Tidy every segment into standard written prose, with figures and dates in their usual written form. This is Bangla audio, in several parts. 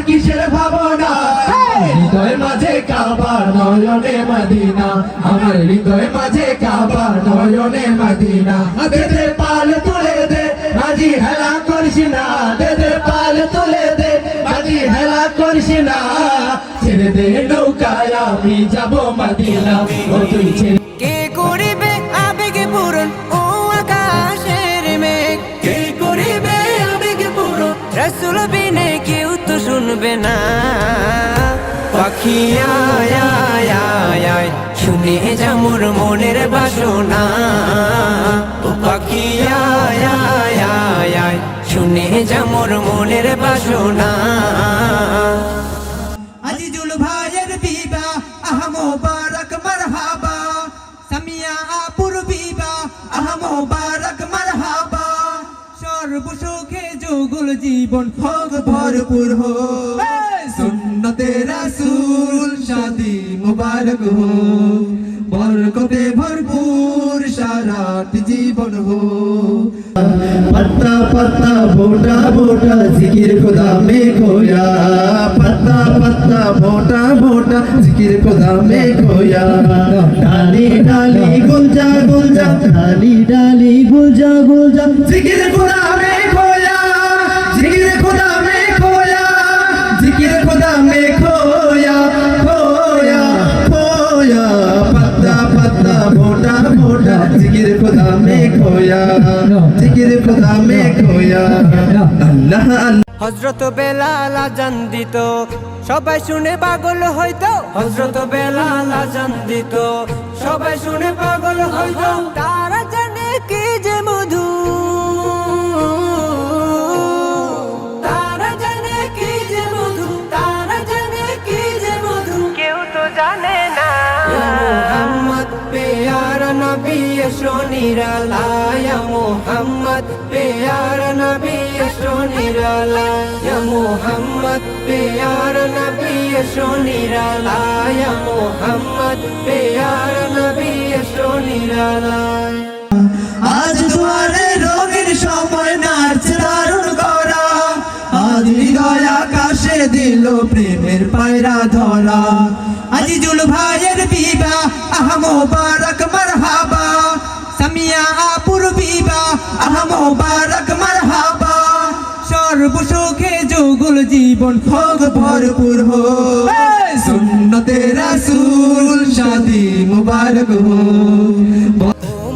কিসের ভাবনা হৃদয় মাঝে কাবা নয়নে মদিনা আমার হৃদয় মাঝে কাবা নয়নে মদিনা দে দে পাল তুলে দে মাঝি হেলা করিস না দে দে পাল তুলে দে মাঝি হেলা করিস না ছেড়ে দে নৌকায় আমি যাব মদিনা ও তুই ছেড়ে কে করিবে আবেগে পূরণ ও আকাশের মেঘ কে করিবে আবেগে পূরণ রাসূল বিনে কেউ তো শুনবে না পাখি আয় আয় আয় আয় শুনে যা মোর মনের বাসনা ও পাখি আয় আয় আয় আয় শুনে যা মোর মনের বাসনা আজিজুল ভাইয়ের বিবা আহ মোবারক মারহাবা সামিয়া আপুর বিবা আহ মোবারক মারহাবা সর্বসুখে যুগল জীবন হোক ভরপুর হো সুন্নতে রাসূল শাদি মুবারক হো বরকতে ভরপুর সারাটি জীবন হো पत्ता पत्ता बोटा बोटा जिकिर खुदा में खोया पत्ता पत्ता बोटा बोटा जिकिर खुदा में खोया डाली डाली गुलजा गुलजा डाली डाली गुलजा गुलजा जिकिर खुदा में खोया जिकिर खुदा में खोया जिकिर खुदा में खोया खोया खोया पत्ता पत्ता बोटा बोटा जिकिर खुदा में खोया जिकिर खुदा में खोया अल्लाह হযরত বেলাল আযান দিত সবাই শুনে পাগল হইতো হযরত বেলাল আযান দিত সবাই শুনে পাগল হইতো তারা জানে কি যে মধু তারা জানে কি যে মধু তারা জানে কি যে মধু কেউ তো জানে না মুহাম্মদ প্যারা নবী এসো নিরালায় মুহাম্মদ প্যারা নবী এসো নিরালায় মুহাম্মদ প্যারা নবী এসো নিরালায় মুহাম্মদ প্যারা নবী এসো নিরালায় আজ দুয়ারে রোগীর সময় নাচছে দারুণ গড়া আজ হৃদয় আকাশে দিল প্রেমের পায়রা ধরা আজিজুল ভাইয়ের বিবা আহ মোবারক মারহাবা সামিয়া আপুর বিবা আহ মোবারক মারহাবা সর্বসুখে যুগল জীবন হোক ভরপুর হো সুন্নতে রাসূল শাদি মুবারক হো ও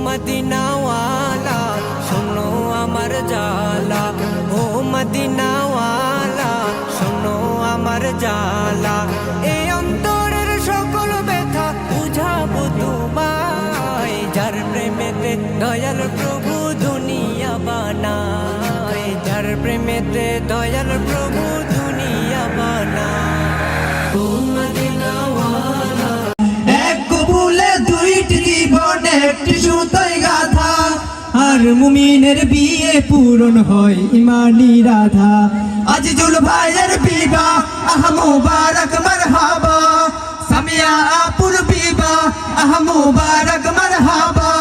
মদিনাওয়ালা শোনো আমার জালা ও মদিনাওয়ালা শোনো আমার জালা এই অন্তরের সকল ব্যথা বুঝাবো তোমায় যার প্রেমেতে দয়াল প্রভু দুনিয়া বানায় যার প্রেমেতে দয়াল প্রভু দুনিয়া বানায় ও মদিনাওয়ালা এক কবুলে দুইটি জীবন একটি সুতোয় গাথা আর মুমিনের বিয়ে পূরণ হয় ইমানি রাধা আজিজুল ভাইয়ের বিবা আহ মোবারক মারহাবা সামিয়া আপুর বিবা আহ মোবারক মারহাবা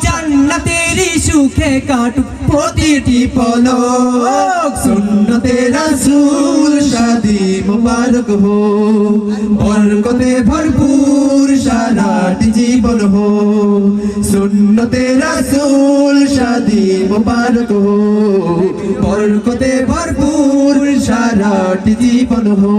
জান্নাতেরই সুখে কাটুক প্রতিটি পলক সুন্নতে রাসূল শাদি মুবারক হো বরকতে ভরপুর সারাটি জীবন হো সুন্নতে রাসূল শাদি মুবারক হো বরকতে ভরপুর সারাটি জীবন হো।